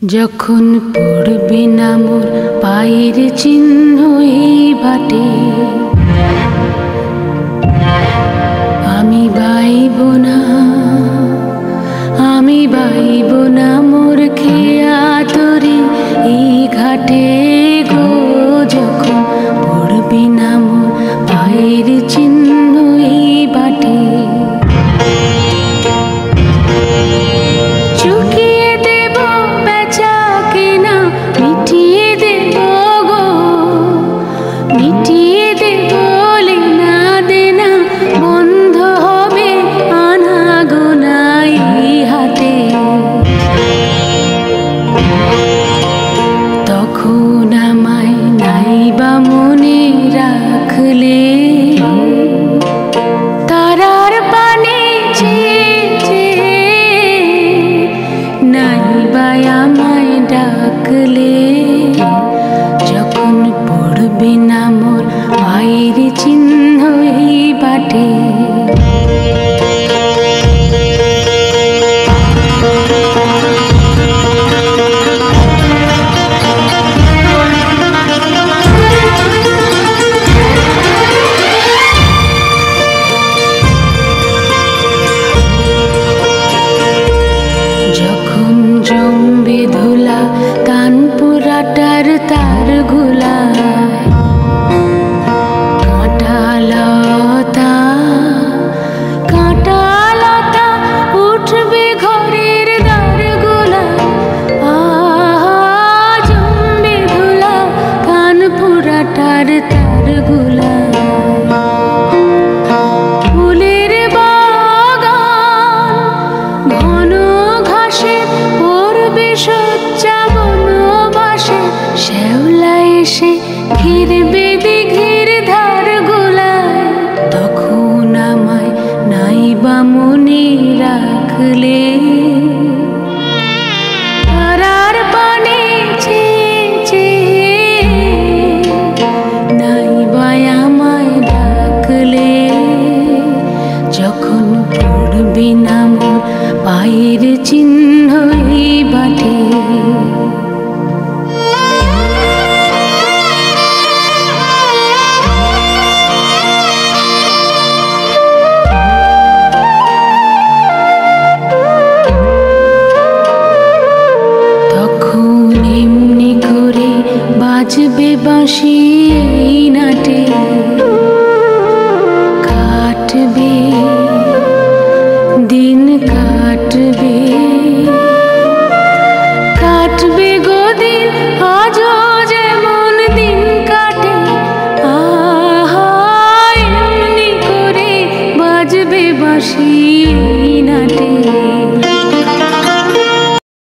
যখন পড়বে না মোর পায়ের চিহ্ন এই বাটে, আমি বাইব না, আমি বাইব না মোর খেয়া তরি এই ঘাটে গো। যখন পড়বে না মোর পায়ের চিহ্ন এই বাটে, তখন আমায় নাইবা মনে রাখলে তারার পানে নাইবা আমায় ডাকলে। যখন পড়বে না মোর পায়ের চিহ্ন এই বাটে, জমবে ধুলা তানপুরাটার তার গুলায়, কাঁটালতা কাঁটালতা উঠবে ঘরের দ্বার গুলায়। জমবে ধুলা তানপুরাটার তার গুলায়, ফুলের বাগান ঘন ঘাসে সজ্জা বনবাসে, শ্যাওলা এসে ঘিরবে দিঘির ধার গুলায়। তখন আমায় নাইবা মনে রাখলে তারার পানে নাইবা আমায় ডাকলে। যখন পড়বে না মোর পায়ের চিহ্ন এই বাটে, তখন এমনি করে বাজবে বাঁশি